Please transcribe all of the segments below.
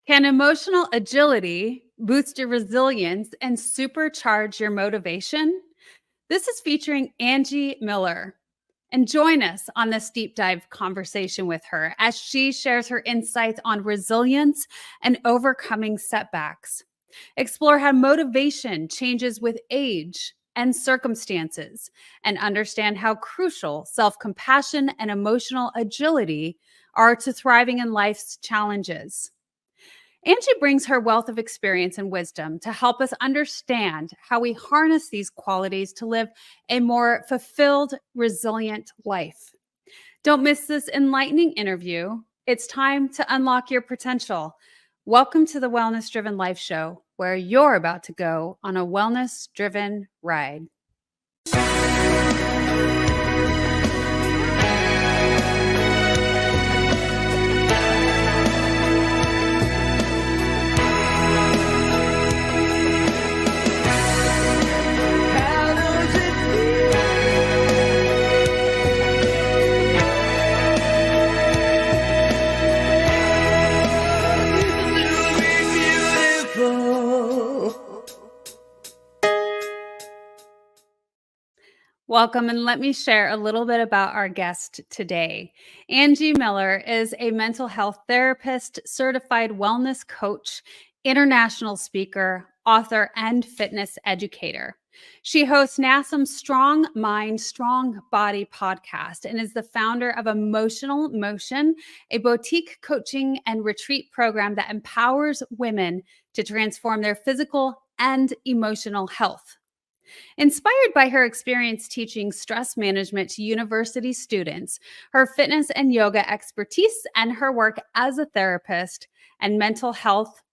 Can emotional agility boost your resilience and supercharge your motivation? This is featuring Angie Miller. And join us on this deep dive conversation with her as she shares her insights on resilience and overcoming setbacks. Explore how motivation changes with age and circumstances, and understand how crucial self compassion and emotional agility are to thriving in life's challenges. Angie brings her wealth of experience and wisdom to help us understand how we harness these qualities to live a more fulfilled, resilient life. Don't miss this enlightening interview. It's time to unlock your potential. Welcome to the Wellness Driven Life Show, where you're about to go on a wellness driven ride. Welcome, and let me share a little bit about our guest today. Angie Miller is a mental health therapist, certified wellness coach, international speaker, author, and fitness educator. She hosts NASM's Strong Mind, Strong Body podcast and is the founder of Emotional Motion, a boutique coaching and retreat program that empowers women to transform their physical and emotional health. Inspired by her experience teaching stress management to university students, her fitness and yoga expertise, and her work as a therapist and mental health,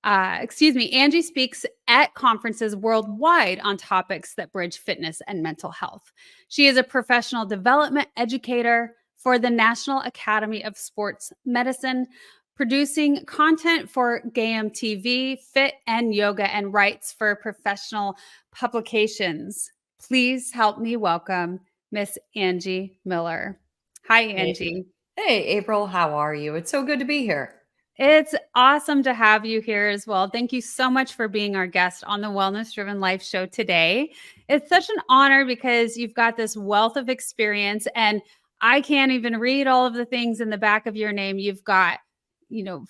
Angie speaks at conferences worldwide on topics that bridge fitness and mental health. She is a professional development educator for the National Academy of Sports Medicine, producing content for GAM TV, Fit and Yoga, and writes for professional publications. Please help me welcome Miss Angie Miller. Hi, Angie. Hey, April, how are you? It's so good to be here. It's awesome to have you here as well. Thank you so much for being our guest on the Wellness Driven Life Show today. It's such an honor because you've got this wealth of experience, and I can't even read all of the things in the back of your name. You've got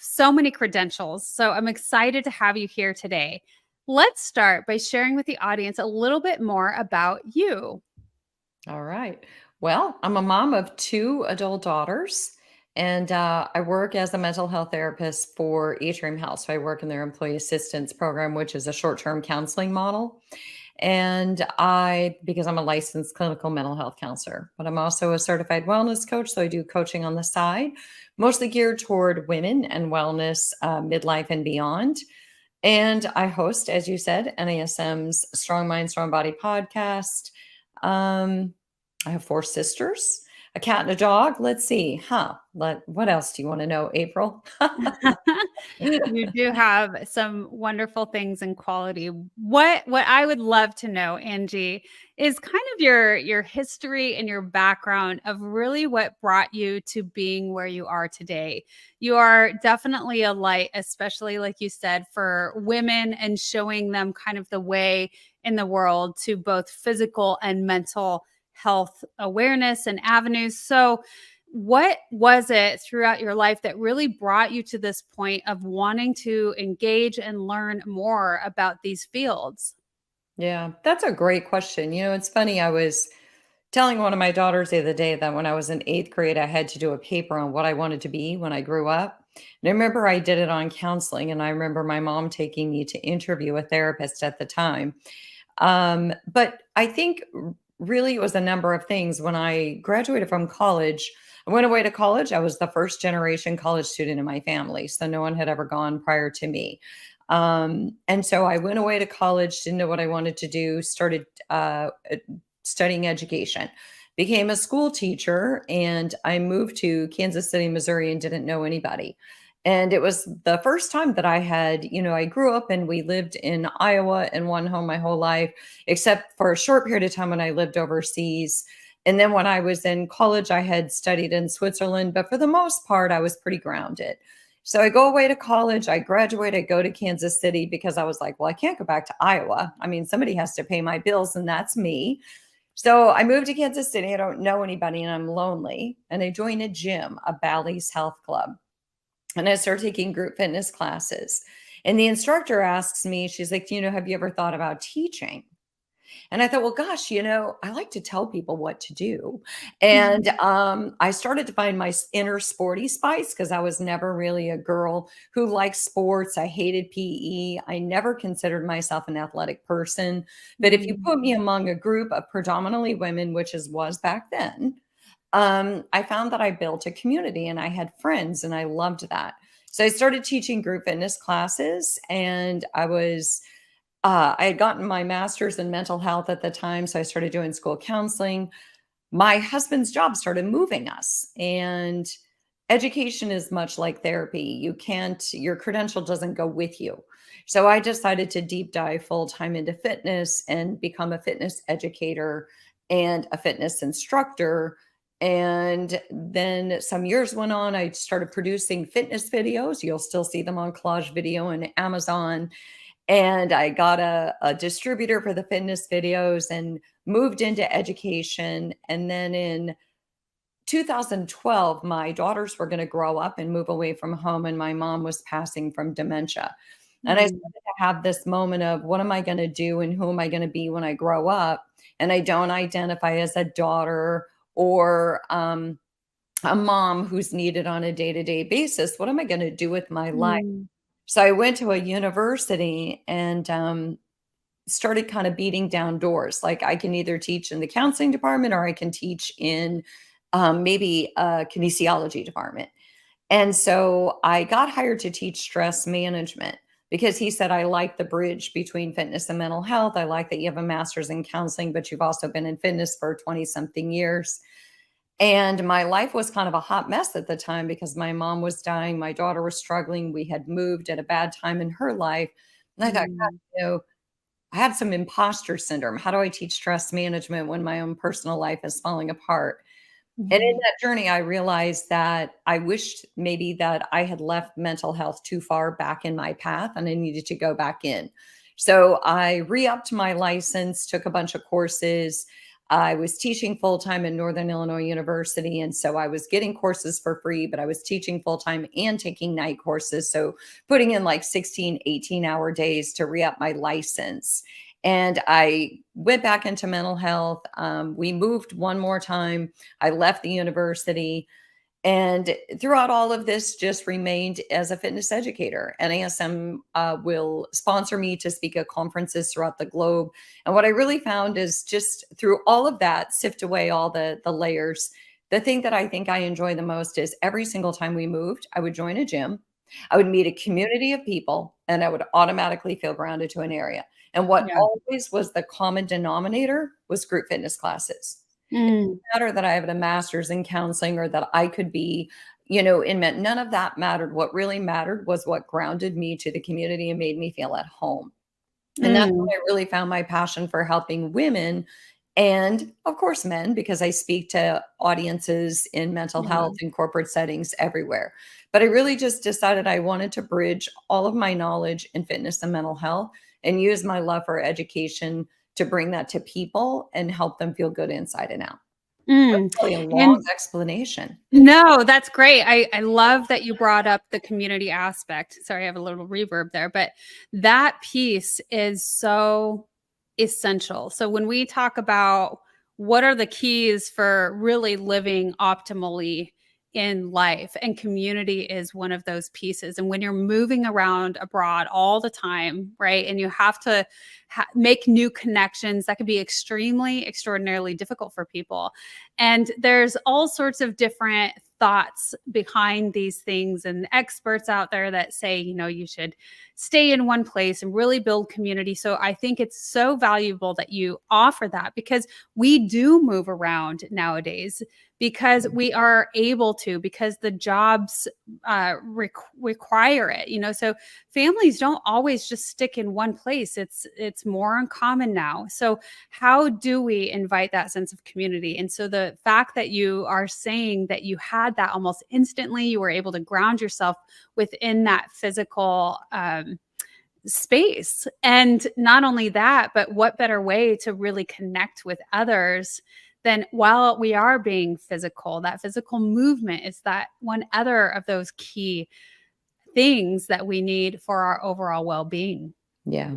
so many credentials. So I'm excited to have you here today. Let's start by sharing with the audience a little bit more about you. All right. Well, I'm a mom of 2 adult daughters, and I work as a mental health therapist for Atrium Health. So I work in their employee assistance program, which is a short-term counseling model. And because I'm a licensed clinical mental health counselor, but I'm also a certified wellness coach. So I do coaching on the side, mostly geared toward women and wellness, midlife and beyond. And I host, as you said, NASM's Strong Mind, Strong Body podcast. I have 4 sisters, a cat and a dog. Let's see. What else do you want to know, April? You do have some wonderful things and quality. What I would love to know, Angie, is kind of your history and your background of really what brought you to being where you are today. You are definitely a light, especially like you said, for women and showing them kind of the way in the world to both physical and mental health awareness and avenues. So what was it throughout your life that really brought you to this point of wanting to engage and learn more about these fields? Yeah, that's a great question. It's funny. I was telling one of my daughters the other day that when I was in 8th grade, I had to do a paper on what I wanted to be when I grew up. And I remember I did it on counseling, and I remember my mom taking me to interview a therapist at the time. But I think really it was a number of things. When I graduated from college, I went away to college. I was the first generation college student in my family. So no one had ever gone prior to me. And so I went away to college, didn't know what I wanted to do, started studying education, became a school teacher, and I moved to Kansas City, Missouri, and didn't know anybody. And it was the first time that I grew up and we lived in Iowa in one home my whole life, except for a short period of time when I lived overseas. And then when I was in college, I had studied in Switzerland, but for the most part, I was pretty grounded. So I go away to college, I graduate, I go to Kansas City because I was like, well, I can't go back to Iowa. I mean, somebody has to pay my bills, and that's me. So I moved to Kansas City. I don't know anybody and I'm lonely. And I joined a gym, a Bally's Health Club. And I started taking group fitness classes. And the instructor asks me, she's like, have you ever thought about teaching? And I thought, well, gosh, I like to tell people what to do. And I started to find my inner sporty spice because I was never really a girl who liked sports. I hated PE. I never considered myself an athletic person. But if you Mm. put me among a group of predominantly women, which was back then, I found that I built a community and I had friends and I loved that. So I started teaching group fitness classes and I had gotten my master's in mental health at the time, so I started doing school counseling. My husband's job started moving us, and education is much like therapy. Your credential doesn't go with you. So I decided to deep dive full time into fitness and become a fitness educator and a fitness instructor. And then some years went on, I started producing fitness videos. You'll still see them on Collage Video and Amazon, and I got a distributor for the fitness videos and moved into education. And then in 2012, my daughters were going to grow up and move away from home, and my mom was passing from dementia. And I started Mm. to have this moment of what am I going to do and who am I going to be when I grow up? And I don't identify as a daughter or a mom who's needed on a day to day basis. What am I going to do with my life? Mm. So I went to a university and started kind of beating down doors. Like I can either teach in the counseling department or I can teach in maybe a kinesiology department. And so I got hired to teach stress management because he said, I like the bridge between fitness and mental health. I like that you have a master's in counseling, but you've also been in fitness for 20 something years. And my life was kind of a hot mess at the time because my mom was dying, my daughter was struggling, we had moved at a bad time in her life. And I thought, God, Mm. I have some imposter syndrome. How do I teach stress management when my own personal life is falling apart? And in Mhm. that journey, I realized that I wished maybe that I had left mental health too far back in my path and I needed to go back in. So I re-upped my license, took a bunch of courses. I was teaching full time in Northern Illinois University. And so I was getting courses for free, but I was teaching full time and taking night courses. So putting in like 16, 18-hour days to re up my license. And I went back into mental health. We moved one more time. I left the university and throughout all of this just remained as a fitness educator. NASM will sponsor me to speak at conferences throughout the globe. And what I really found is just through all of that, sift away all the layers. The thing that I think I enjoy the most is every single time we moved, I would join a gym. I would meet a community of people and I would automatically feel grounded to an area. And what Yeah. always was the common denominator was group fitness classes. Mm. Matter that I have a master's in counseling or that I could be, in none of that mattered. What really mattered was what grounded me to the community and made me feel at home. And that's when Mm. I really found my passion for helping women and, of course, men, because I speak to audiences in mental Yeah. health and corporate settings everywhere. But I really just decided I wanted to bridge all of my knowledge in fitness and mental health and use my love for education to bring that to people and help them feel good inside and out. Mm. Really a long And explanation. no, that's great. I love that you brought up the community aspect. Sorry, I have a little reverb there, but that piece is so essential. So when we talk about what are the keys for really living optimally in life, and community is one of those pieces. And when you're moving around abroad all the time, right, and you have to make new connections, that can be extremely, extraordinarily difficult for people. And there's all sorts of different thoughts behind these things, and experts out there that say, you should stay in one place and really build community. So I think it's so valuable that you offer that, because we do move around nowadays because we are able to, because the jobs require it. So families don't always just stick in one place. It's more uncommon now. So how do we invite that sense of community? And so the fact that you are saying that you had had that almost instantly. You were able to ground yourself within that physical space. And not only that, but what better way to really connect with others than while we are being physical? That physical movement is that one other of those key things that we need for our overall well-being. Yeah.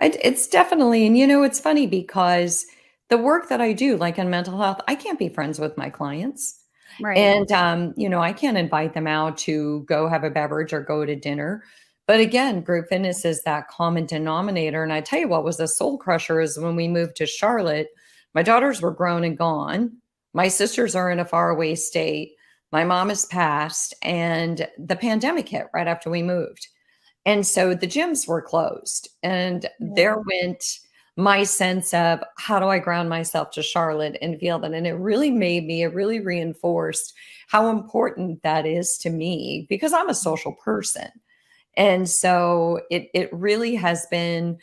It's definitely, and it's funny because the work that I do, like in mental health, I can't be friends with my clients. Right. And, I can't invite them out to go have a beverage or go to dinner. But again, group fitness is that common denominator. And I tell you what was a soul crusher is when we moved to Charlotte, my daughters were grown and gone. My sisters are in a faraway state. My mom has passed, and the pandemic hit right after we moved. And so the gyms were closed. And there Yeah. went my sense of how do I ground myself to Charlotte and feel that. And it really reinforced how important that is to me because I'm a social person. And so it really has been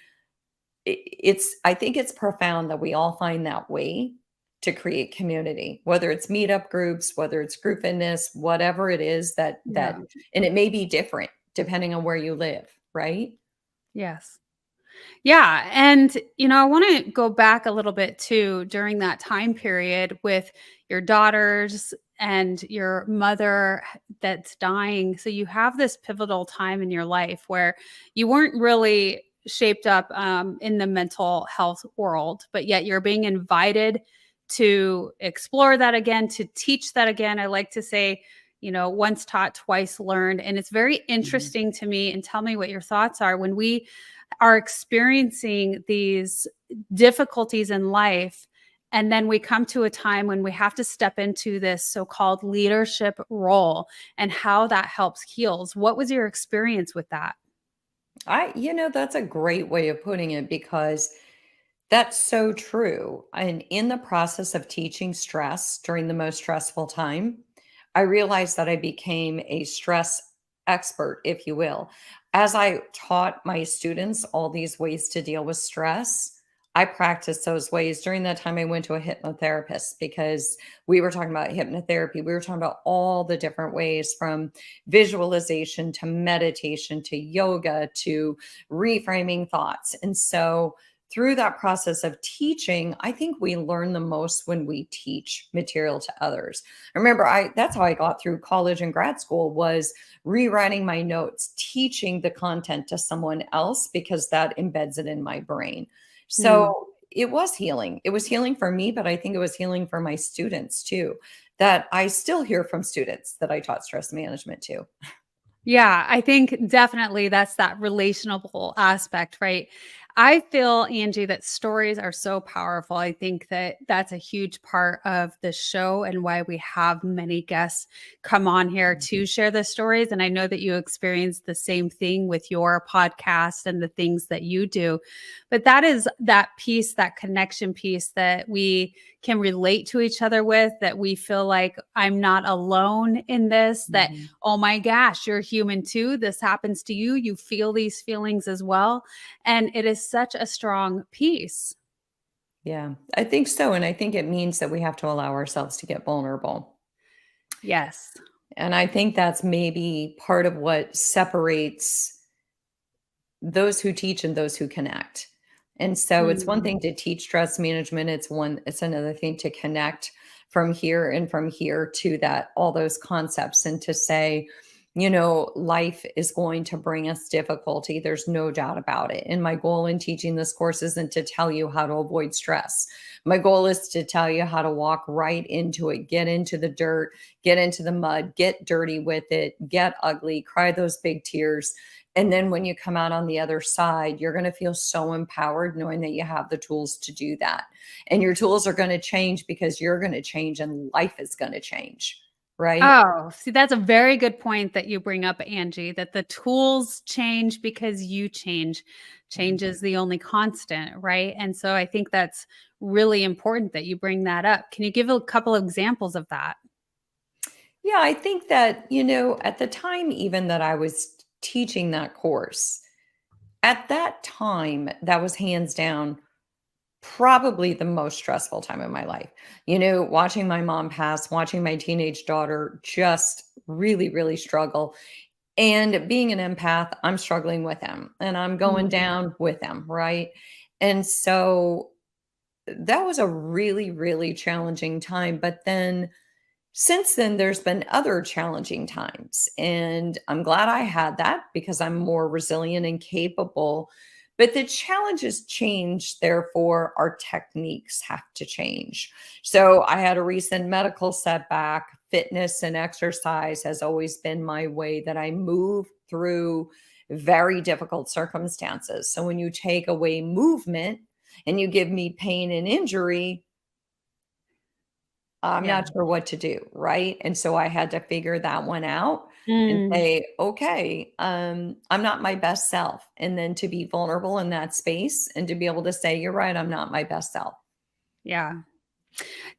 it's I think it's profound that we all find that way to create community, whether it's meetup groups, whether it's group fitness, whatever it is that Yeah. and it may be different depending on where you live, right? Yes. Yeah. And, I want to go back a little bit too during that time period with your daughters and your mother that's dying. So you have this pivotal time in your life where you weren't really shaped up in the mental health world, but yet you're being invited to explore that again, to teach that again. I like to say, once taught, twice learned. And it's very Mhm. interesting to me. And tell me what your thoughts are when we are experiencing these difficulties in life. And then we come to a time when we have to step into this so-called leadership role and how that helps heals. What was your experience with that? That's a great way of putting it because that's so true. And in the process of teaching stress during the most stressful time, I realized that I became a stress expert, if you will. As I taught my students all these ways to deal with stress, I practiced those ways. During that time, I went to a hypnotherapist because we were talking about hypnotherapy. We were talking about all the different ways from visualization to meditation to yoga to reframing thoughts. And so, through that process of teaching, I think we learn the most when we teach material to others. I remember that's how I got through college and grad school was rewriting my notes, teaching the content to someone else because that embeds it in my brain. Mm. So it was healing. It was healing for me, but I think it was healing for my students too. That I still hear from students that I taught stress management to. Yeah, I think definitely that's that relational aspect, right? I feel, Angie, that stories are so powerful. I think that that's a huge part of the show and why we have many guests come on here to share the stories. And I know that you experience the same thing with your podcast and the things that you do. But that is that piece, that connection piece that we can relate to each other with, that we feel like I'm not alone in this, that Mhm. oh my gosh, you're human too. This happens to you. You feel these feelings as well. And it is such a strong piece. Yeah, I think so. And I think it means that we have to allow ourselves to get vulnerable. Yes. And I think that's maybe part of what separates those who teach and those who connect. And so it's one Mm. thing to teach stress management, it's another thing to connect from here and from here to that all those concepts and to say, life is going to bring us difficulty. There's no doubt about it. And my goal in teaching this course isn't to tell you how to avoid stress. My goal is to tell you how to walk right into it, get into the dirt, get into the mud, get dirty with it, get ugly, cry those big tears, and then when you come out on the other side, you're going to feel so empowered knowing that you have the tools to do that. And your tools are going to change because you're going to change and life is going to change. Right. Oh, see, that's a very good point that you bring up, Angie, that the tools change because you change. Change is the only constant, right? And so I think that's really important that you bring that up. Can you give a couple of examples of that? Yeah. I think that, at the time, even that I was teaching that course, at that time, that was hands down probably the most stressful time of my life. Watching my mom pass, watching my teenage daughter just really, really struggle. And being an empath, I'm struggling with him and I'm going Mm. down with him, right? And so that was a really, really challenging time. But then since then, there's been other challenging times. And I'm glad I had that because I'm more resilient and capable. But the challenges change, therefore, our techniques have to change. So I had a recent medical setback. Fitness and exercise has always been my way that I move through very difficult circumstances. So when you take away movement and you give me pain and injury, I'm Yeah. not sure what to do, right? And so I had to figure that one out and Mm. say, "Okay, I'm not my best self." And then to be vulnerable in that space and to be able to say, "You're right, I'm not my best self." Yeah.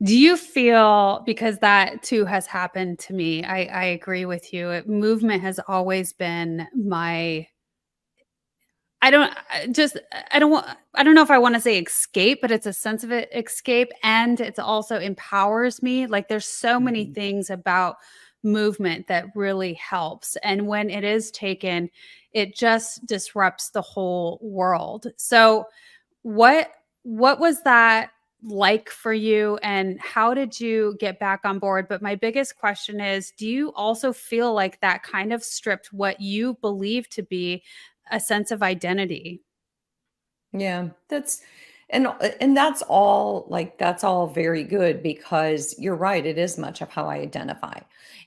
Do you feel, because that too has happened to me, I agree with you. Movement has always been my I don't just I don't know if I wanna say escape, but it's a sense of it escape, and it's also empowers me. Like, there's so many Mhm. things about movement that really helps, and when it is taken, it just disrupts the whole world. So, what what was that like for you, and how did you get back on board? But my biggest question is, do you also feel like that kind of stripped what you believe to be a sense of identity? Yeah, and that's all very good because you're right, it is much of how I identify.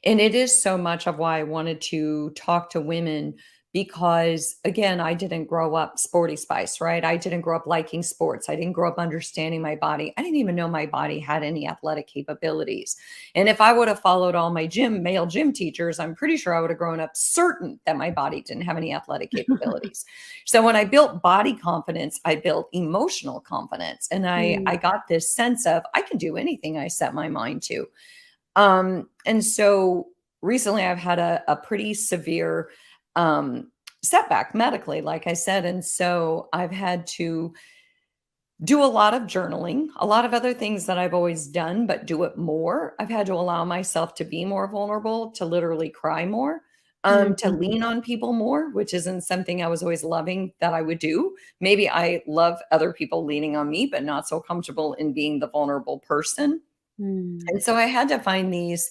And it is so much of why I wanted to talk to women because again, I didn't grow up sporty spice, right? I didn't grow up liking sports. I didn't grow up understanding my body. I didn't even know my body had any athletic capabilities. And if I would have followed all my male gym teachers, I'm pretty sure I would have grown up certain that my body didn't have any athletic capabilities. So when I built body confidence, I built emotional confidence and I Mm, got this sense of I can do anything I set my mind to. And so recently I've had a pretty severe um setback medically, like I said. And so I've had to do a lot of journaling, a lot of other things that I've always done, but do it more. I've had to allow myself to be more vulnerable, to literally cry more, to mhm, lean on people more, which isn't something I was always loving that I would do. Maybe I love other people leaning on me, but not so comfortable in being the vulnerable person. mm, And so I had to find these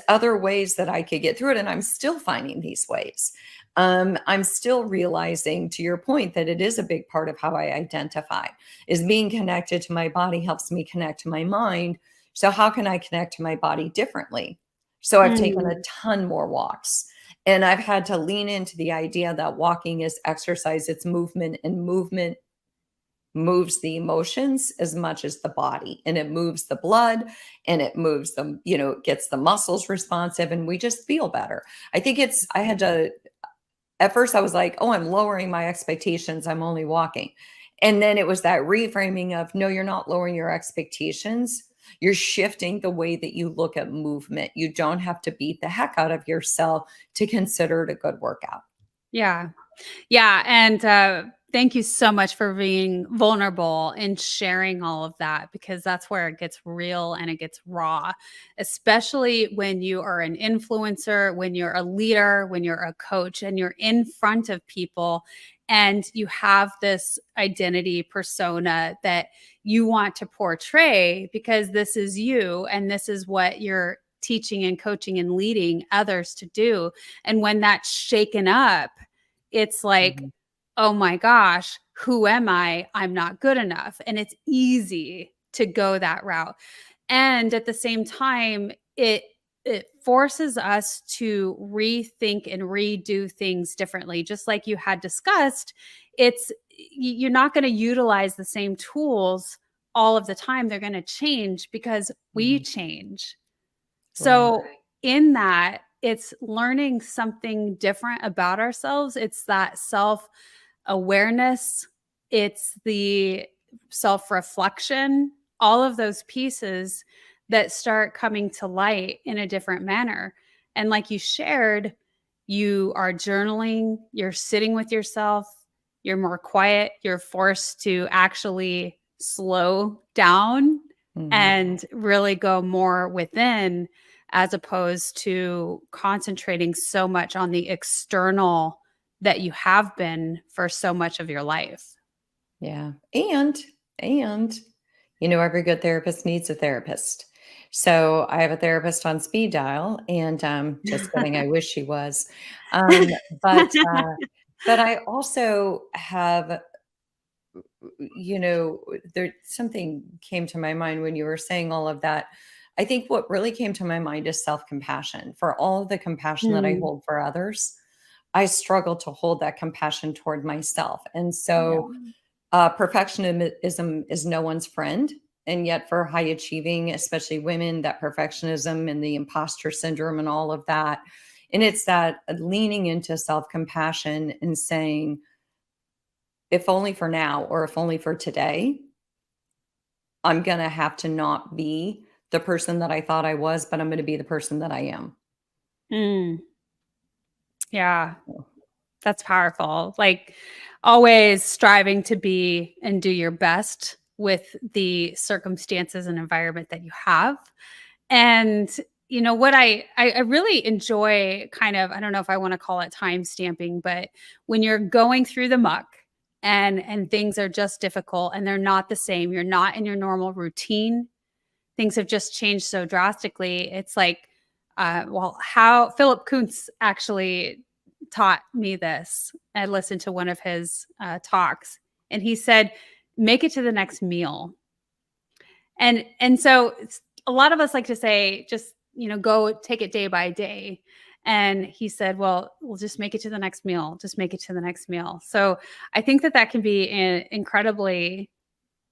other ways that I could get through it, and I'm still finding these ways. I'm still realizing, to your point, that it is a big part of how I identify. Is being connected to my body helps me connect to my mind. So how can I connect to my body differently? So I've taken a mm, ton more walks, and I've had to lean into the idea that walking is exercise, it's movement, and movement moves the emotions as much as the body, and it moves the blood and it moves them, it gets the muscles responsive and we just feel better. I had to, at first I was like, oh, I'm lowering my expectations, I'm only walking. And then it was that reframing of, no, you're not lowering your expectations, you're shifting the way that you look at movement. You don't have to beat the heck out of yourself to consider it a good workout. yeah. Yeah, and, thank you so much for being vulnerable and sharing all of that, because that's where it gets real and it gets raw, especially when you are an influencer, when you're a leader, when you're a coach, and you're in front of people, and you have this identity persona that you want to portray because this is you and this is what you're teaching and coaching and leading others to do, and when that's shaken up, it's like, Mhm. "Oh my gosh, who am I? I'm not good enough." And it's easy to go that route. And at the same time, it forces us to rethink and redo things differently. Just like you had discussed, you're not going to utilize the same tools all of the time. They're going to change because we Mhm. change. Right. So, in that, it's learning something different about ourselves. It's that self awareness, it's the self reflection, all of those pieces that start coming to light in a different manner. And like you shared, you are journaling, you're sitting with yourself, you're more quiet, you're forced to actually slow down Mhm. and really go more within, as opposed to concentrating so much on the external that you have been for so much of your life. Yeah. And every good therapist needs a therapist. So I have a therapist on speed dial, and just kidding. I wish she was. Um, but uh, but I also have, there something came to my mind when you were saying all of that. I think what really came to my mind is self compassion. For all of the compassion that I Mm, hold for others, I struggle to hold that compassion toward myself. And yeah. so perfectionism is no one's friend. And yet, for high achieving, especially women, that perfectionism and the imposter syndrome and all of that. And it's that leaning into self compassion and saying, if only for now or if only for today, I'm going to have to not be the person that I thought I was, but I'm going to be the person that I am. Mm, yeah. That's powerful. Like, always striving to be and do your best with the circumstances and environment that you have. And what I really enjoy, kind of, I don't know if I want to call it time stamping, but when you're going through the muck and things are just difficult and they're not the same, you're not in your normal routine, things have just changed so drastically. It's like, well, how Philip Kuntz actually taught me this. I listened to one of his talks, and he said, "Make it to the next meal." And so a lot of us like to say, just go take it day by day. And he said, well, we'll just make it to the next meal. Just make it to the next meal. So I think that can be incredibly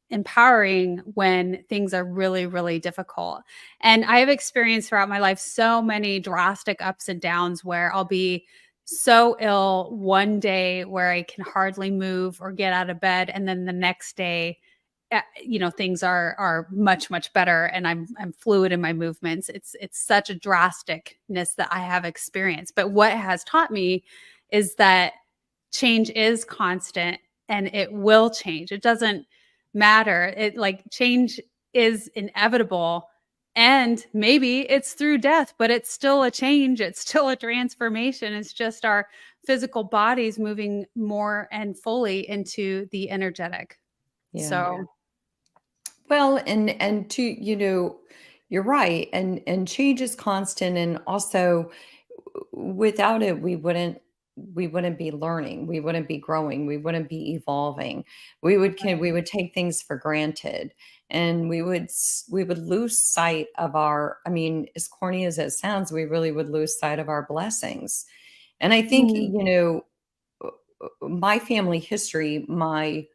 empowering when things are really, really difficult. And I have experienced throughout my life so many drastic ups and downs where I'll be so ill one day where I can hardly move or get out of bed. And then the next day, things are much, much better. And I'm fluid in my movements. It's such a drasticness that I have experienced. But what it has taught me is that change is constant and it will change. It doesn't matter. It, like, change is inevitable, and maybe it's through death, but it's still a change. It's still a transformation. It's just our physical bodies moving more and fully into the energetic. Yeah. So, Well, and to, you're right. And change is constant. And also without it, we wouldn't be learning. We wouldn't be growing. We wouldn't be evolving. We would take things for granted. And we would lose sight of our, I mean, as corny as it sounds, we really would lose sight of our blessings. And I think, mm, my family history, my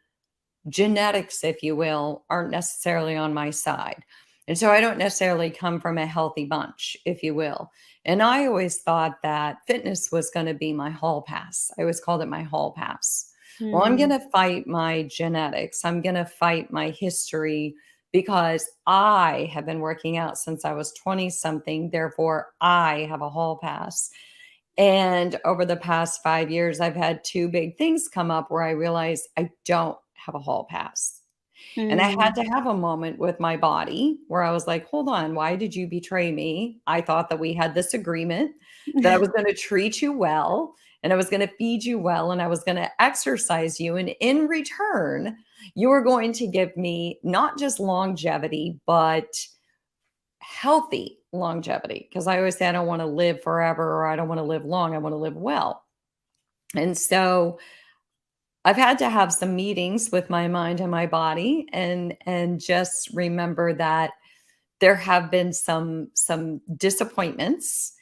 genetics, if you will, aren't necessarily on my side. And so I don't necessarily come from a healthy bunch, if you will. And I always thought that fitness was going to be my hall pass. I always called it my hall pass. Well, I'm going mm, to fight my genetics. I'm going to fight my history because I have been working out since I was 20 something. Therefore, I have a hall pass. And over the past 5 years, I've had two big things come up where I realized I don't have a hall pass. And I had mm. to have a moment with my body where I was like, hold on, why did you betray me? I thought that we had this agreement that I was going to treat you well and I was going to feed you well and I was going to exercise you. And in return, you were going to give me not just longevity, but healthy longevity. Because I always say I don't want to live forever or I don't want to live long. I want to live well. And so I've had to have some meetings with my mind and my body and just remember that there have been some disappointments,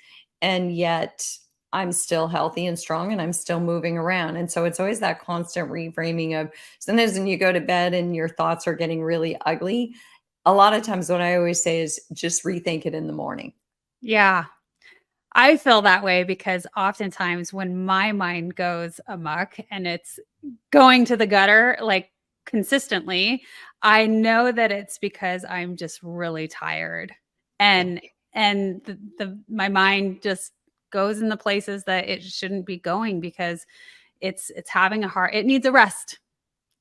and yet I'm still healthy and strong and I'm still moving around. And so it's always that constant reframing of sometimes when you go to bed and your thoughts are getting really ugly, a lot of times what I always say is just rethink it in the morning. Yeah. I feel that way because oftentimes when my mind goes amok and it's going to the gutter, like, consistently, I know that it's because I'm just really tired. Yeah. And the my mind just goes in the places that it shouldn't be going because it's having a heart, it needs a rest.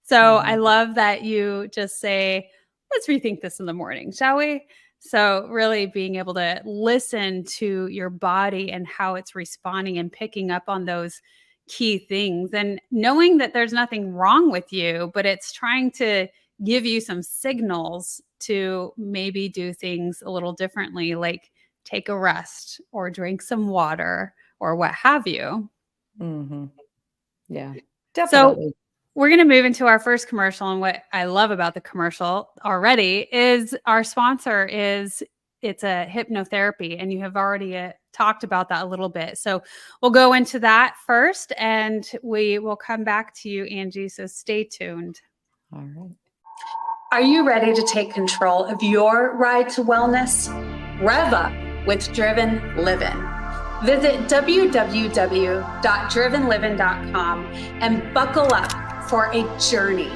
So I Mhm. love that you just say, let's rethink this in the morning, shall we? So, really being able to listen to your body and how it's responding and picking up on those key things and knowing that there's nothing wrong with you, but it's trying to give you some signals to maybe do things a little differently, like take a rest or drink some water or what have you. Mhm. Yeah, So, definitely. we're going to move into our first commercial, and what I love about the commercial already is our sponsor is it's a hypnotherapy, and you have already talked about that a little bit. So, we'll go into that first and we will come back to you, Angie, so stay tuned. All right. Are you ready to take control of your ride to wellness? Rev up with Driven Living. Visit www.drivenliving.com and buckle up for a journey.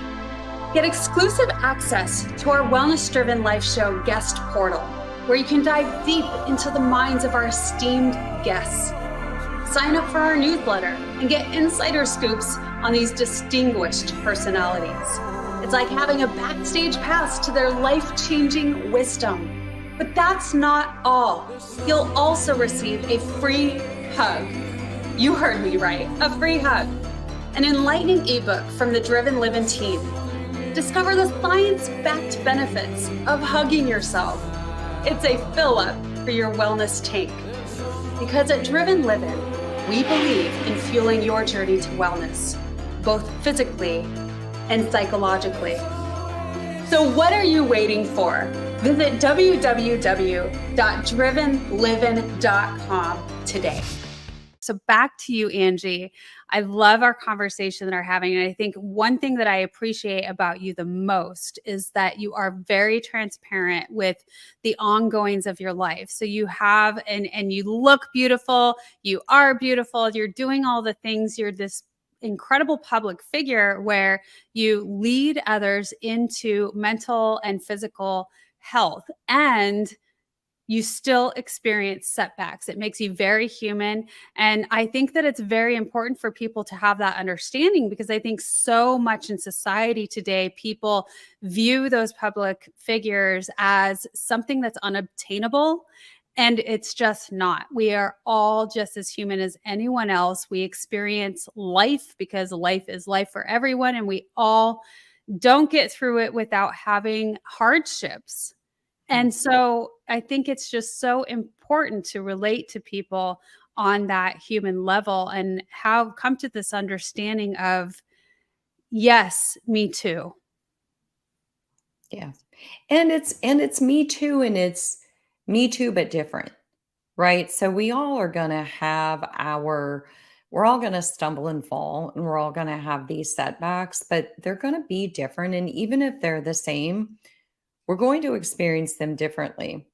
Get exclusive access to our Wellness Driven Life Show guest portal, where you can dive deep into the minds of our esteemed guests. Sign up for our newsletter and get insider scoops on these distinguished personalities. It's like having a backstage pass to their life-changing wisdom. But that's not all. You'll also receive a free hug. You heard me right, a free hug. An enlightening ebook from the Driven Living team. Discover the science-backed benefits of hugging yourself. It's a fill-up for your wellness tank. Because at Driven Living, we believe in fueling your journey to wellness, both physically and psychologically. So what are you waiting for? Visit www.drivenliving.com today. So back to you, Angie. I love our conversation that we're having. And I think one thing that I appreciate about you the most is that you are very transparent with the ongoings of your life. So you have, and you look beautiful, you are beautiful, you're doing all the things, you're this incredible public figure where you lead others into mental and physical health. And you still experience setbacks. It makes you very human. And I think that it's very important for people to have that understanding, because I think so much in society today, people view those public figures as something that's unobtainable. And it's just not. We are all just as human as anyone else. We experience life because life is life for everyone. And we all don't get through it without having hardships. And so I think it's just so important to relate to people on that human level and how come to this understanding of, yes, me too. Yeah. And it's me too, and it's me too, but different, right? So we all are gonna have we're all gonna stumble and fall, and we're all gonna have these setbacks, but they're gonna be different. And even if they're the same, we're going to experience them differently.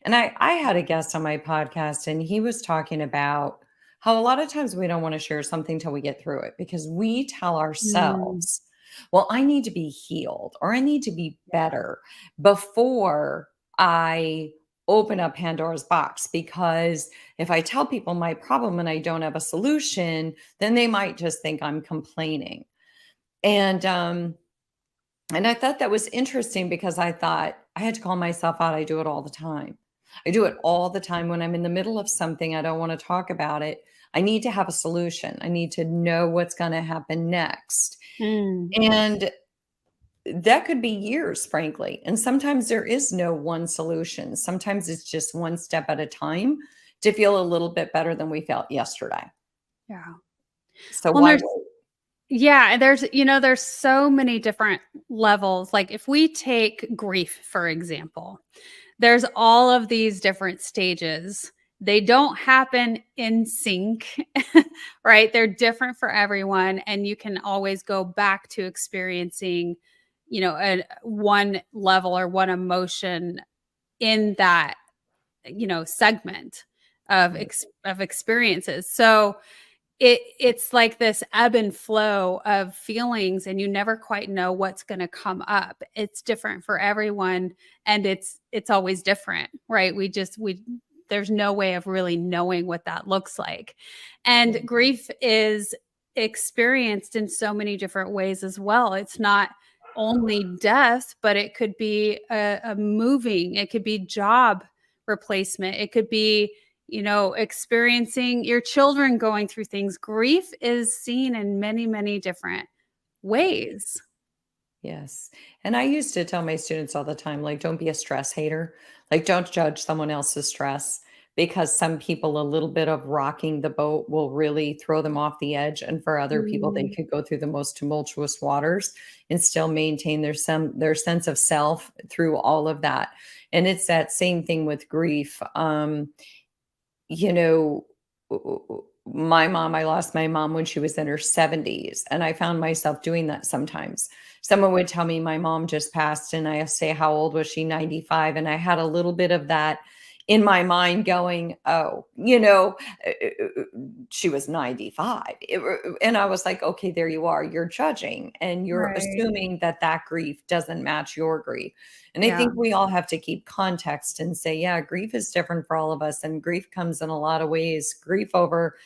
And I had a guest on my podcast, and he was talking about how a lot of times we don't want to share something till we get through it because we tell Mm, ourselves, well, I need to be healed or I need to be better before I open up Pandora's box. Because if I tell people my problem and I don't have a solution, then they might just think I'm complaining. And and I thought that was interesting because I thought I had to call myself out. I do it all the time. I do it all the time when I'm in the middle of something. I don't want to talk about it. I need to have a solution. I need to know what's going to happen next. mm. And that could be years, frankly. And sometimes there is no one solution. Sometimes it's just one step at a time to feel a little bit better than we felt yesterday. Yeah. So Well, why there's, wait? yeah, and there's so many different levels. Like if we take grief, for example, there's all of these different stages. They don't happen in sync, right? They're different for everyone. And you can always go back to experiencing, one level or one emotion in that, segment of, of experiences. So it's like this ebb and flow of feelings, and you never quite know what's going to come up. It's different for everyone, and it's always different, right? We there's no way of really knowing what that looks like. And grief is experienced in so many different ways as well. It's not only death, but it could be a moving, it could be job replacement, it could be, experiencing your children going through things. Grief is seen in many, many different ways. Yes. And I used to tell my students all the time, like, don't be a stress hater. Like, don't judge someone else's stress because some people, a little bit of rocking the boat will really throw them off the edge. And for other people, they Mm, could go through the most tumultuous waters and still maintain their sense of self through all of that. And it's that same thing with grief. You know, my mom, I lost my mom when she was in her 70s, and I found myself doing that sometimes. Someone would tell me my mom just passed, and I say, "How old was she?" 95. And I had a little bit of that in my mind going, "Oh, she was 95." And I was like, "Okay, there you are. You're judging and you're right. assuming that that grief doesn't match your grief." And I Yeah. think we all have to keep context and say, yeah, grief is different for all of us. And grief comes in a lot of ways. Grief over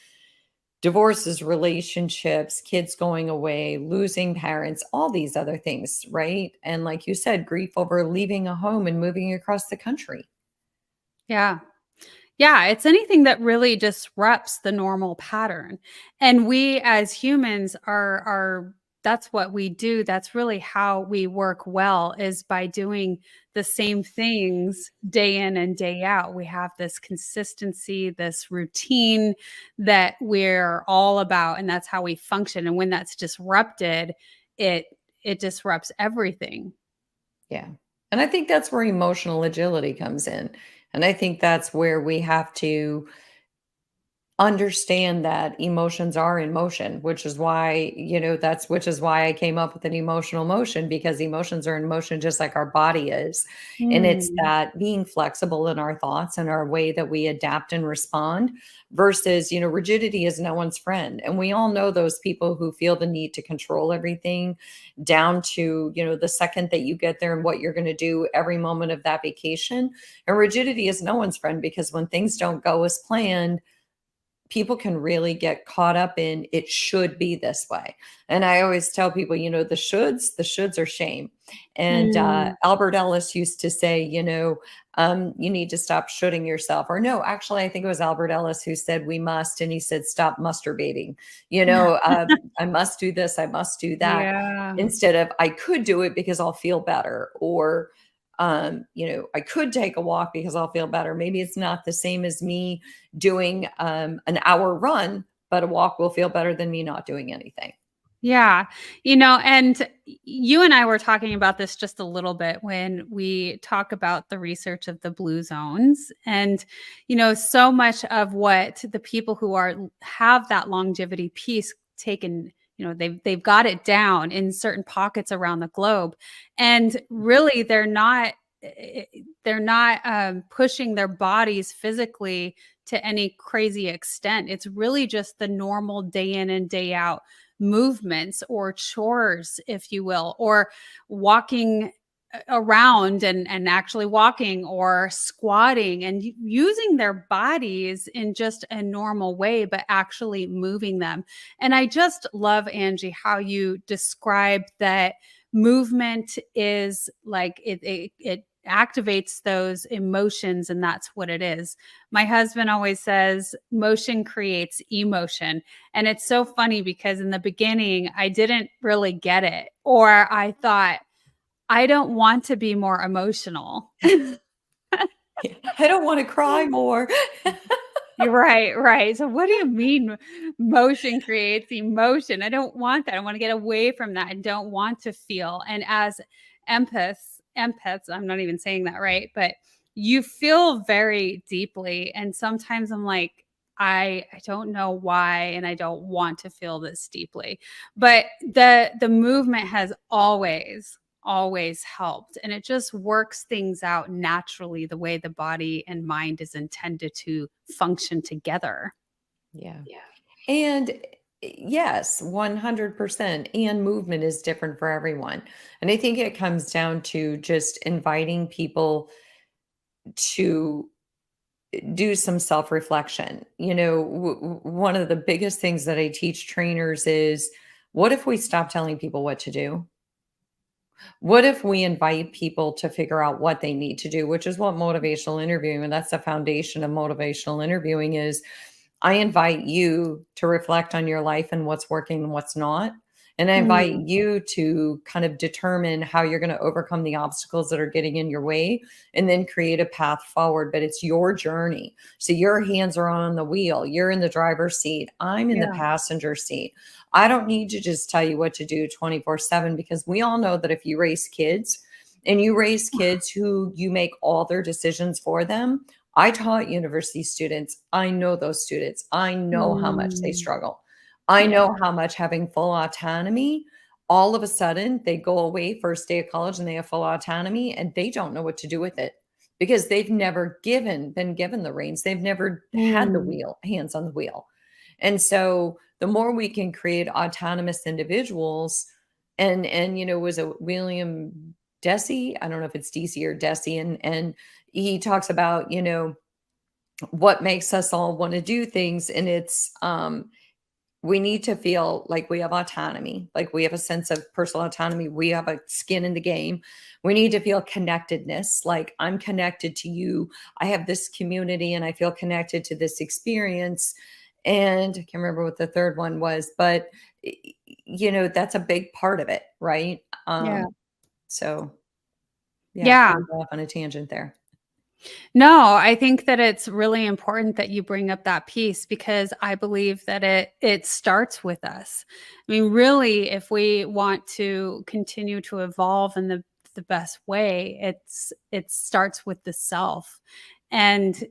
divorces, relationships, kids going away, losing parents, all these other things, right? And like you said, grief over leaving a home and moving across the country. Yeah. Yeah, it's anything that really disrupts the normal pattern. And we as humans are that's what we do. That's really how we work well, is by doing the same things day in and day out. We have this consistency, this routine that we're all about, and that's how we function. And when that's disrupted, it it disrupts everything. Yeah. And I think that's where emotional agility comes in. And I think that's where we have to understand that emotions are in motion, which is why, which is why I came up with an emotional motion, because emotions are in motion just like our body is. And it's Mm. that being flexible in our thoughts and our way that we adapt and respond versus, rigidity is no one's friend. And we all know those people who feel the need to control everything down to, the second that you get there and what you're going to do every moment of that vacation. And rigidity is no one's friend, because when things don't go as planned, people can really get caught up in it should be this way. And I always tell people, the shoulds are shame. And Mm. Albert Ellis used to say, you need to stop shoulding yourself. Or no, actually, I think it was Albert Ellis who said we must. And he said, stop masturbating. I must do this, I must do that. Yeah. Instead of I could do it because I'll feel better, or I could take a walk because I'll feel better. Maybe it's not the same as me doing an hour run, but a walk will feel better than me not doing anything. Yeah. And you and I were talking about this just a little bit when we talk about the research of the blue zones. And, so much of what the people who have that longevity piece taken, they've got it down in certain pockets around the globe. And really they're not pushing their bodies physically to any crazy extent. It's really just the normal day in and day out movements or chores, if you will, or walking around and actually walking or squatting and using their bodies in just a normal way, but actually moving them. And I just love, Angie, how you describe that movement is like it activates those emotions, and that's what it is. My husband always says motion creates emotion. And it's so funny because in the beginning, I didn't really get it, or I thought, I don't want to be more emotional. I don't want to cry more. You're right, right. So what do you mean motion creates emotion? I don't want that. I want to get away from that. I don't want to feel. And as empaths, I'm not even saying that right, but you feel very deeply. And sometimes I'm like, I don't know why, and I don't want to feel this deeply. But the movement has always helped, and it just works things out naturally the way the body and mind is intended to function together. Yeah. And yes, 100%. And movement is different for everyone. And I think it comes down to just inviting people to do some self-reflection. One of the biggest things that I teach trainers is, what if we stop telling people what to do? What if we invite people to figure out what they need to do, which is what motivational interviewing, and that's the foundation of motivational interviewing is, I invite you to reflect on your life and what's working and what's not. And I invite Mm, you to kind of determine how you're going to overcome the obstacles that are getting in your way and then create a path forward. But it's your journey. So your hands are on the wheel. You're in the driver's seat. I'm in the yeah. passenger seat. I don't need to just tell you what to do 24/7, because we all know that if you raise kids and you raise kids who you make all their decisions for them. I taught university students. I know those students. I know how much they Mm, struggle. I yeah. know how much having full autonomy, all of a sudden they go away first day of college and they have full autonomy and they don't know what to do with it because they've never been given the reins. They've never had the Mm, wheel, hands on the wheel. And so the more we can create autonomous individuals, was a William Deci, I don't know if it's DC or Deci, and he talks about, what makes us all want to do things. And it's we need to feel like we have autonomy, like we have a sense of personal autonomy, we have a skin in the game. We need to feel connectedness, like I'm connected to you, I have this community and I feel connected to this experience. And I can't remember what the third one was, but that's a big part of it, right? yeah. So yeah, I Yeah. kind of go off on a tangent there. No, I think that it's really important that you bring up that piece because I believe that it starts with us. I mean, really, if we want to continue to evolve in the best way, it starts with the self. And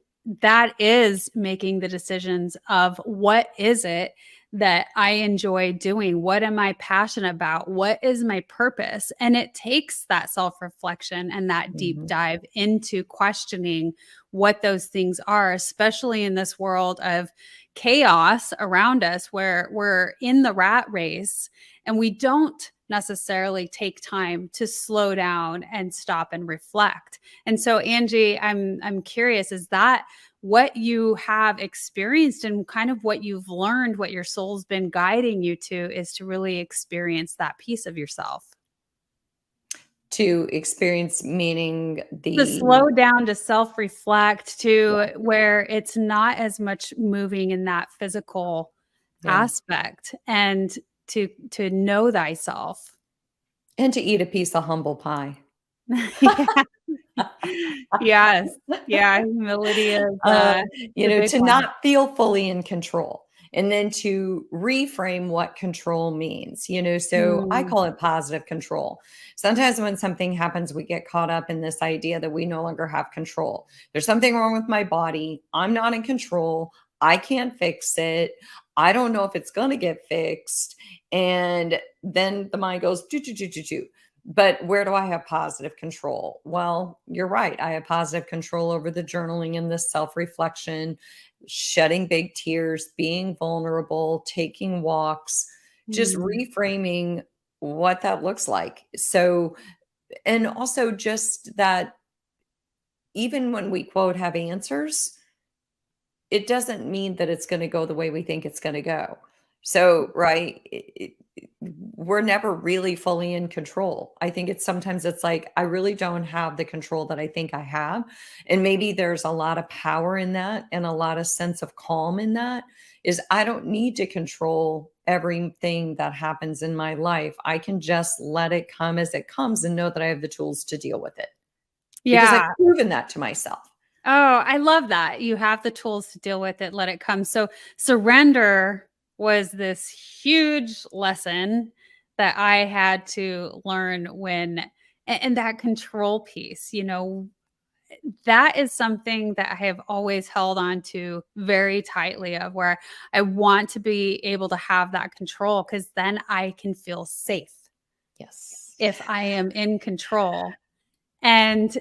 that is making the decisions of what is it that I enjoy doing? What am I passionate about? What is my purpose? And it takes that self reflection and that deep Mhm. dive into questioning what those things are, especially in this world of chaos around us where we're in the rat race and we don't necessarily take time to slow down and stop and reflect. And so Angie, I'm curious, is that what you have experienced and kind of what you've learned, what your soul's been guiding you to is to really experience that piece of yourself? To experience meaning To the slow down, to self-reflect, yeah, to where it's not as much moving in that physical yeah. aspect and to know thyself. And to eat a piece of humble pie. Yeah. Yes. Yeah, humility is, Uh, the big to one. not feel fully in control, and then to reframe what control means, so I Mm, call it positive control. Sometimes when something happens, we get caught up in this idea that we no longer have control. There's something wrong with my body. I'm not in control. I can't fix it. I don't know if it's going to get fixed. And then the mind goes, do, do, do, do, do. But where do I have positive control? Well, you're right. I have positive control over the journaling and the self reflection, shedding big tears, being vulnerable, taking walks, just mm. reframing what that looks like. So, and also just that even when we quote have answers, it doesn't mean that it's gonna go the way we think it's gonna go. So, right, we're never really fully in control. I think it's sometimes it's like, I really don't have the control that I think I have, and maybe there's a lot of power in that and a lot of sense of calm in that, is I don't need to control everything that happens in my life. I can just let it come as it comes and know that I have the tools to deal with it, because I've Yeah. proven that to myself. Oh, I love that. You have the tools to deal with it, let it come. So, surrender was this huge lesson that I had to learn and that control piece, that is something that I have always held on to very tightly of where I want to be able to have that control because then I can feel safe Yes. if I am in control. And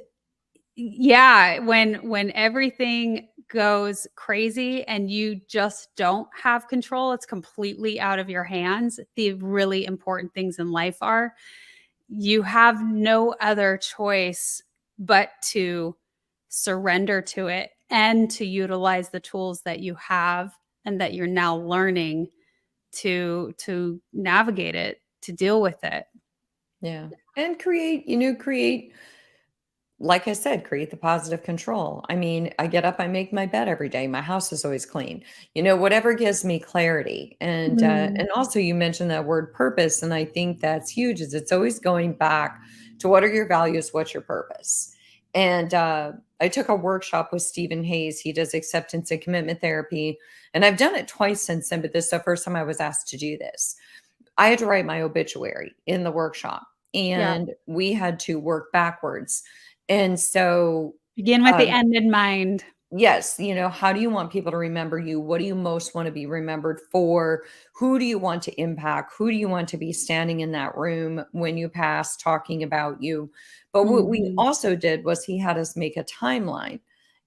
yeah, when everything goes crazy and you just don't have control, it's completely out of your hands. The really important things in life are you have no other choice but to surrender to it and to utilize the tools that you have and that you're now learning to navigate it, to deal with it. Yeah. And create, like I said, create the positive control. I mean, I get up, I make my bed every day. My house is always clean. Whatever gives me clarity. And also you mentioned that word purpose, and I think that's huge. Is it's always going back to what are your values, what's your purpose. And I took a workshop with Stephen Hayes. He does acceptance and commitment therapy, and I've done it twice since then. But this is the first time I was asked to do this. I had to write my obituary in the workshop, Yeah. and we had to work backwards. And so, Begin with the um, end in mind. yes, how do you want people to remember you? What do you most want to be remembered for? Who do you want to impact? Who do you want to be standing in that room when you pass talking about you? But what we Mhm. also did was he had us make a timeline,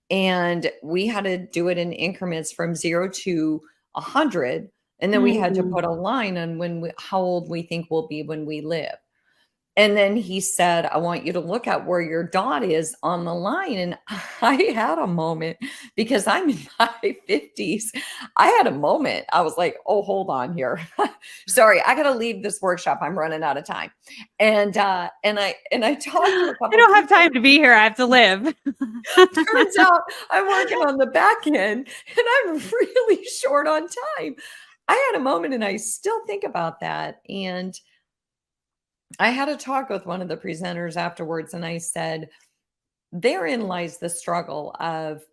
and we had to do it in increments from 0 to 100, and then we had to Mm. put a line on how old we think we'll be when we live. And then he said, I want you to look at where your dot is on the line. And I had a moment because I'm in my 50s. I had a moment. I was like, oh, hold on here. Sorry, I gotta leave this workshop. I'm running out of time. And I talked to a I couple don't have people. time to be here, I have to live. Turns out I'm working on the back end and I'm really short on time. I had a moment and I still think about that. And I had a talk with one of the presenters afterwards, and I said, therein lies the struggle of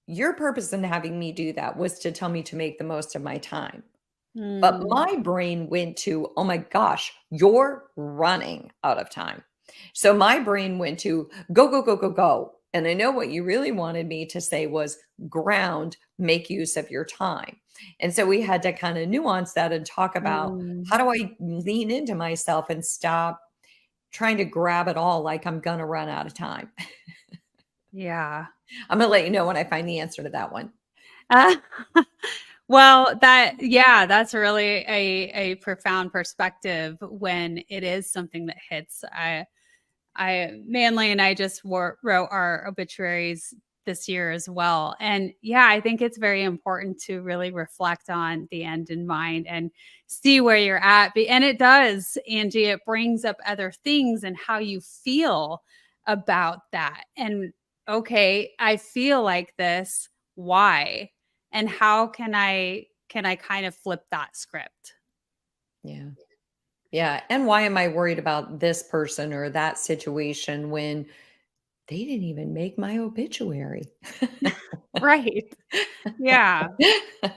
your purpose in having me do that was to tell me to make the most of my time. But Mm. my brain went to, oh my gosh, you're running out of time. So my brain went to go, go, go, go, go. And I know what you really wanted me to say was ground, make use of your time. And so we had to kind of nuance that and talk about Mm. how do I lean into myself and stop trying to grab it all like I'm going to run out of time. Yeah. I'm going to let you know when I find the answer to that one. Uh, well, yeah, that's really a profound perspective when it is something that hits. Manly and I just wrote our obituaries this year as well. And yeah, I think it's very important to really reflect on the end in mind and see where you're at. And it does, Angie, it brings up other things and how you feel about that. And okay, I feel like this. Why? And how can I kind of flip that script? Yeah. Yeah. And why am I worried about this person or that situation when they didn't even make my obituary? Right. Yeah.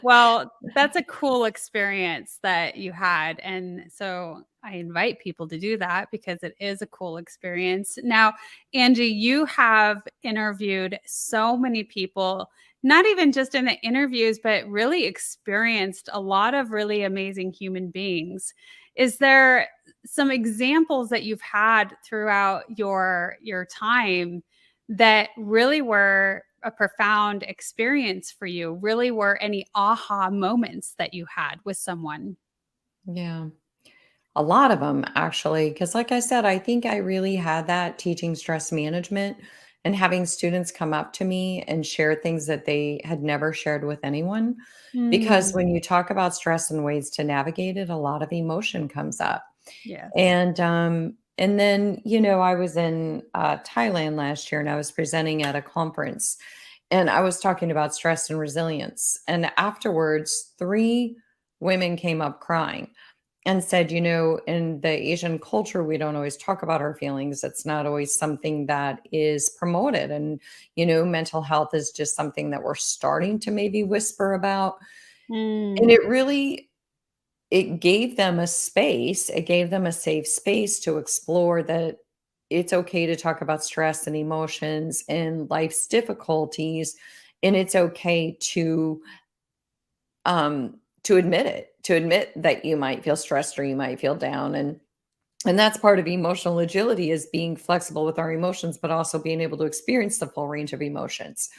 Well, that's a cool experience that you had, and so I invite people to do that because it is a cool experience. Now, Angie, you have interviewed so many people, not even just in the interviews, but really experienced a lot of really amazing human beings. Is there some examples that you've had throughout your time that really were a profound experience for you? Really were any aha moments that you had with someone? Yeah. A lot of them actually, because like I said, I think I really had that teaching stress management and having students come up to me and share things that they had never shared with anyone. Because Mm, when you talk about stress and ways to navigate it, a lot of emotion comes up. yes. And then, I was in Thailand last year and I was presenting at a conference and I was talking about stress and resilience. And afterwards, three women came up crying and said, in the Asian culture, we don't always talk about our feelings. It's not always something that is promoted. And, mental health is just something that we're starting to maybe whisper about. And Mm, it gave them a space, it gave them a safe space to explore that it's okay to talk about stress and emotions and life's difficulties. And it's okay to admit it, to admit that you might feel stressed or you might feel down. And that's part of emotional agility is being flexible with our emotions, but also being able to experience the full range of emotions.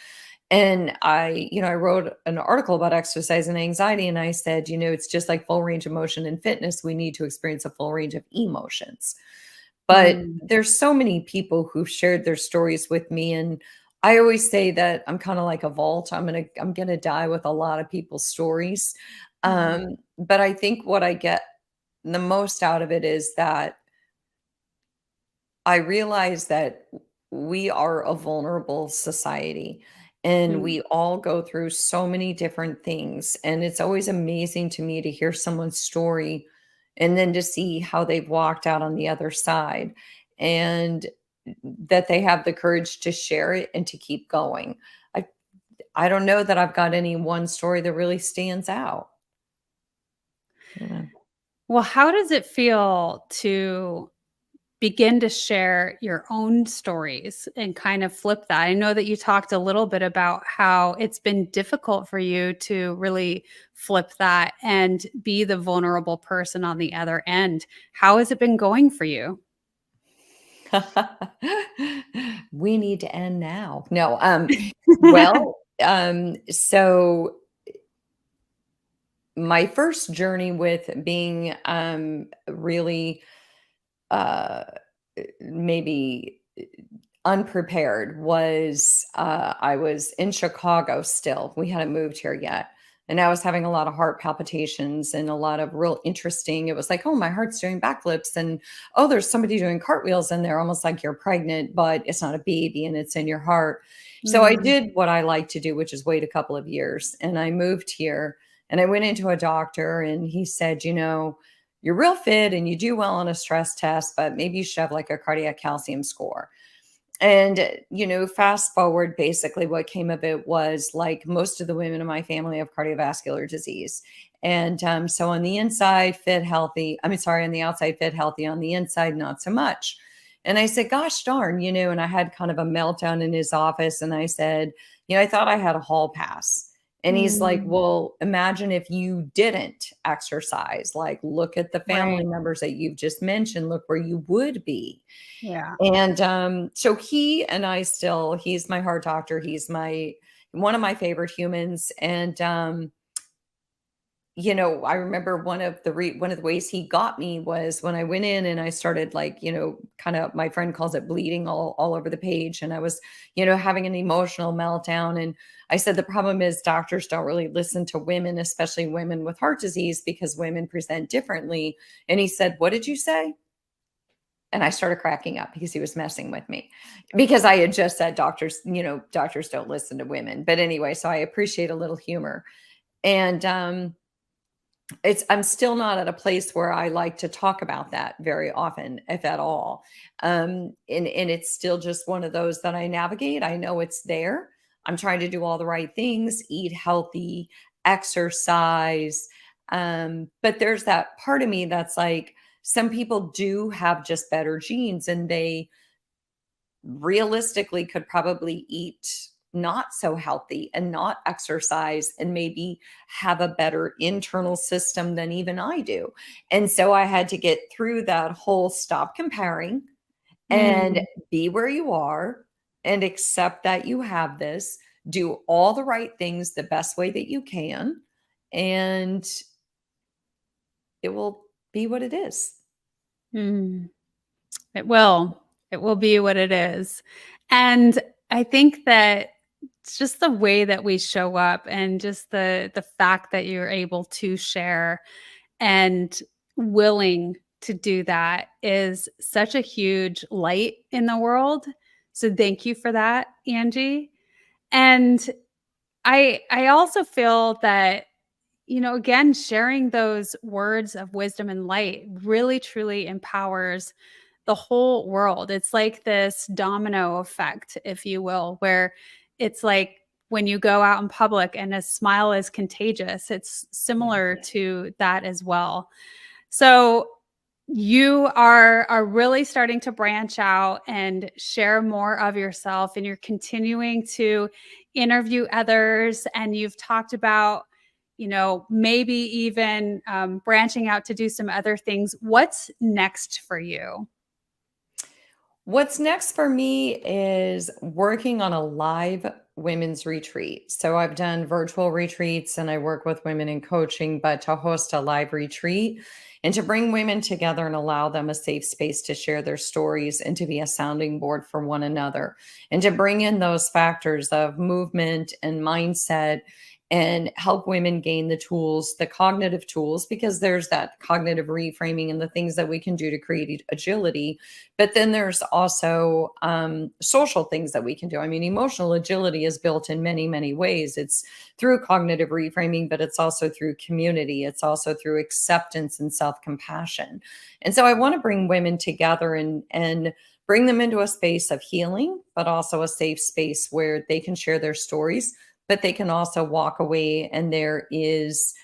And I wrote an article about exercise and anxiety, and I said, it's just like full range of motion in fitness. We need to experience a full range of emotions. But mm, there's so many people who've shared their stories with me, and I always say that I'm kind of like a vault. I'm gonna die with a lot of people's stories. Mhm. But I think what I get the most out of it is that I realize that we are a vulnerable society and Mm. we all go through so many different things. And it's always amazing to me to hear someone's story and then to see how they've walked out on the other side and that they have the courage to share it and to keep going. I, I don't know that I've got any one story that really stands out. You know. Well, how does it feel to begin to share your own stories and kind of flip that? I know that you talked a little bit about how it's been difficult for you to really flip that and be the vulnerable person on the other end. How has it been going for you? We need to end now. No, well, so my first journey with being, really, uh, maybe unprepared was, I was in Chicago still. We hadn't moved here yet. And I was having a lot of heart palpitations and a lot of real interesting. It was like, oh, my heart's doing backflips. And oh, there's somebody doing cartwheels in there, almost like you're pregnant, but it's not a baby and it's in your heart. So I Mm, did what I like to do, which is wait a couple of years. And I moved here and I went into a doctor and he said, you're real fit and you do well on a stress test, but maybe you should have like a cardiac calcium score. And, fast forward, basically what came of it was like most of the women in my family have cardiovascular disease. And so on the inside, fit, healthy. I mean, sorry, on the outside, fit, healthy. On the inside, not so much. And I said, gosh darn, and I had kind of a meltdown in his office. And I said, I thought I had a hall pass. And he's like, mm, well, imagine if you didn't exercise. Like, look at the family right. members that you've just mentioned. Look where you would be. Yeah. And, so he and I still he's my heart doctor, he's my one of my favorite humans, and, I remember one of the ways he got me was when I went in and I started like, kinda my friend calls it bleeding all over the page, and I was, having an emotional meltdown, and I said, "The problem is doctors don't really listen to women, especially women with heart disease, because women present differently." And he said, "What did you say?" And I started cracking up because he was messing with me. Because I had just said doctors don't listen to women. But anyway, so I appreciate a little humor. And I'm still not at a place where I like to talk about that very often, if at all. And it's still just one of those that I navigate. I know it's there. I'm trying to do all the right things, eat healthy, exercise. But there's that part of me that's like, some people do have just better genes and they realistically could probably eat not so healthy and not exercise and maybe have a better internal system than even I do. And so I had to get through that whole stop comparing and Mm, be where you are and accept that you have this, do all the right things the best way that you can, and it will be what it is. mm. It will. It will be what it is. And I think that it's just the way that we show up and just the fact that you're able to share and willing to do that is such a huge light in the world. So thank you for that, Angie. And I also feel that again, sharing those words of wisdom and light really truly empowers the whole world. It's like this domino effect, if you will, where it's like when you go out in public and a smile is contagious, it's Yeah. similar to that as well. So you are really starting to branch out and share more of yourself, and you're continuing to interview others, and you've talked about maybe even branching out to do some other things. What's next for you? What's next for me is working on a live women's retreat. So I've done virtual retreats and I work with women in coaching, but to host a live retreat and to bring women together and allow them a safe space to share their stories and to be a sounding board for one another and to bring in those factors of movement and mindset and help women gain the tools, the cognitive tools, because there's that cognitive reframing and the things that we can do to create agility. But then there's also social things that we can do. I mean, emotional agility is built in many, many ways. It's through cognitive reframing, but it's also through community. It's also through acceptance and self-compassion. And so I want to bring women together and bring them into a space of healing, but also a safe space where they can share their stories, but they can also walk away and there's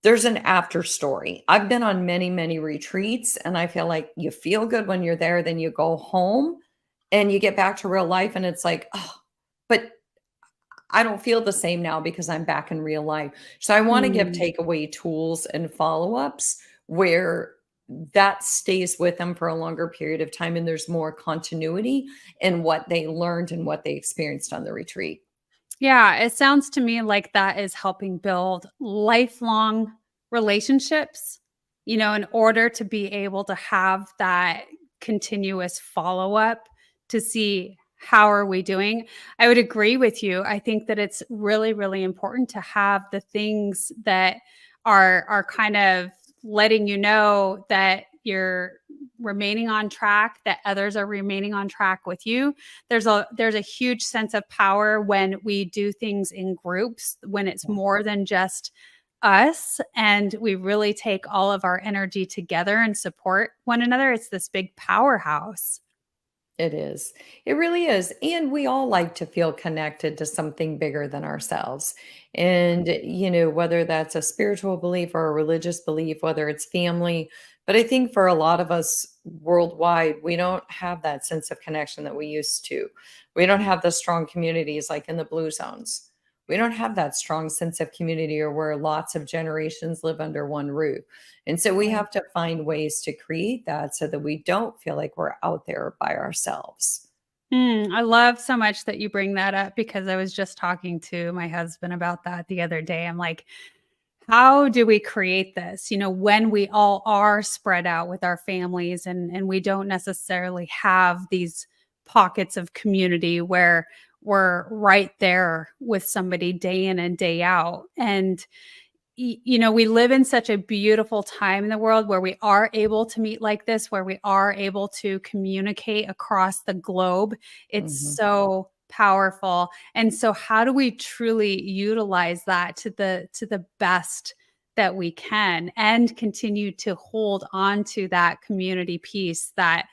an after story. I've been on many, many retreats and I feel like you feel good when you're there, then you go home and you get back to real life and it's like, oh, but I don't feel the same now because I'm back in real life. So I want to give Mm. takeaway tools and follow-ups where that stays with them for a longer period of time and there's more continuity in what they learned and what they experienced on the retreat. Yeah, it sounds to me like that is helping build lifelong relationships, in order to be able to have that continuous follow-up to see how are we doing. I would agree with you. I think that it's really, really important to have the things that are kind of letting you know that you're remaining on track, that others are remaining on track with you. There's a huge sense of power when we do things in groups, when it's Yeah. more than just us and we really take all of our energy together and support one another. It's this big powerhouse. It is. It really is. And we all like to feel connected to something bigger than ourselves. And, whether that's a spiritual belief or a religious belief, whether it's family. But I think for a lot of us worldwide, we don't have that sense of connection that we used to. We don't have the strong communities like in the blue zones. We don't have that strong sense of community or where lots of generations live under one roof. And so we Right. have to find ways to create that so that we don't feel like we're out there by ourselves. I love so much that you bring that up because I was just talking to my husband about that the other day. I'm like, how do we create this? When we all are spread out with our families and we don't necessarily have these pockets of community where we're right there with somebody day in and day out. And we live in such a beautiful time in the world where we are able to meet like this, where we are able to communicate across the globe. It's Mhm. so powerful. And so how do we truly utilize that to the best that we can and continue to hold on to that community piece, that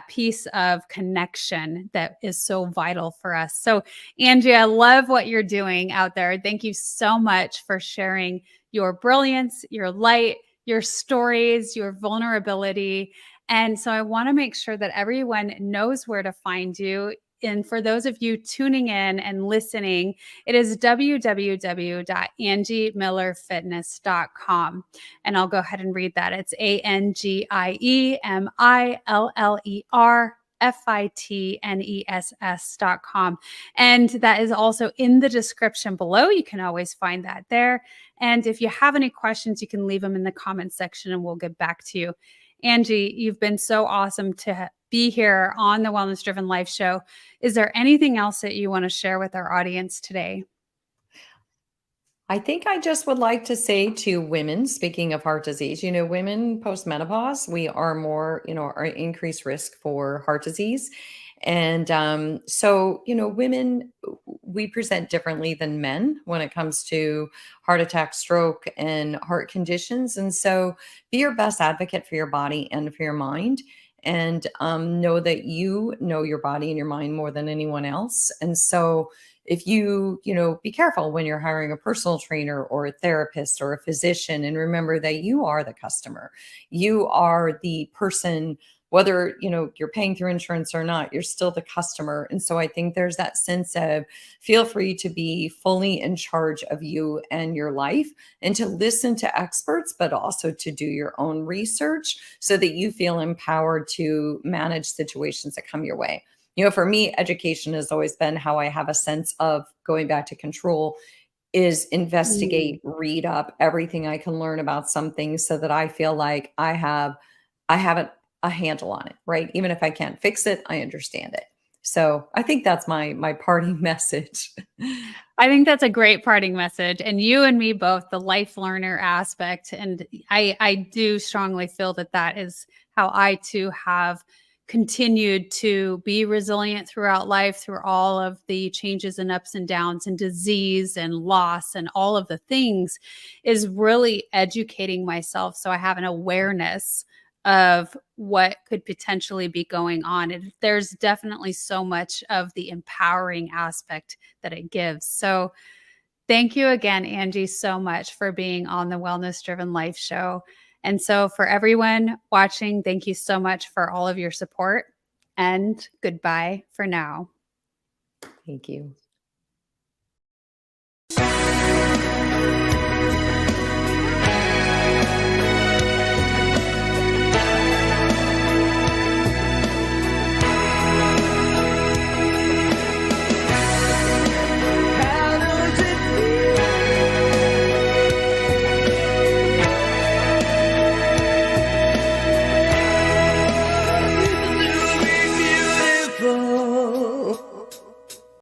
piece of connection that is so vital for us. So Angie, I love what you're doing out there. Thank you so much for sharing your brilliance, your light, your stories, your vulnerability. And so I want to make sure that everyone knows where to find you. And for those of you tuning in and listening, it is www.angiemillerfitness.com. And I'll go ahead and read that. It's ANGIEMILLERFITNESS.com. And that is also in the description below. You can always find that there. And if you have any questions, you can leave them in the comments section and we'll get back to you. Angie, you've been so awesome to be here on the Wellness Driven Life Show. Is there anything else that you want to share with our audience today? I think I just would like to say to women, speaking of heart disease, women post-menopause, we are more, are increased risk for heart disease. And so, women, we present differently than men when it comes to heart attack, stroke, and heart conditions. And so be your best advocate for your body and for your mind. And know that you know your body and your mind more than anyone else. And so, if be careful when you're hiring a personal trainer or a therapist or a physician, and remember that you are the customer. You are the person, whether, you're paying through insurance or not, you're still the customer. And so I think there's that sense of feel free to be fully in charge of you and your life and to listen to experts, but also to do your own research so that you feel empowered to manage situations that come your way. For me, education has always been how I have a sense of going back to control is Mm. investigate, read up everything I can learn about something so that I feel like I have a handle on it, right? Even if I can't fix it, I understand it. So I think that's my parting message. I think that's a great parting message. And you and me both, the life learner aspect. And I do strongly feel that that is how I too have continued to be resilient throughout life, through all of the changes and ups and downs and disease and loss and all of the things, is really educating myself so I have an awareness of what could potentially be going on. And there's definitely so much of the empowering aspect that it gives. So, thank you again, Angie, so much for being on the Wellness Driven Life Show. And so, for everyone watching, thank you so much for all of your support, and goodbye for now. Thank you.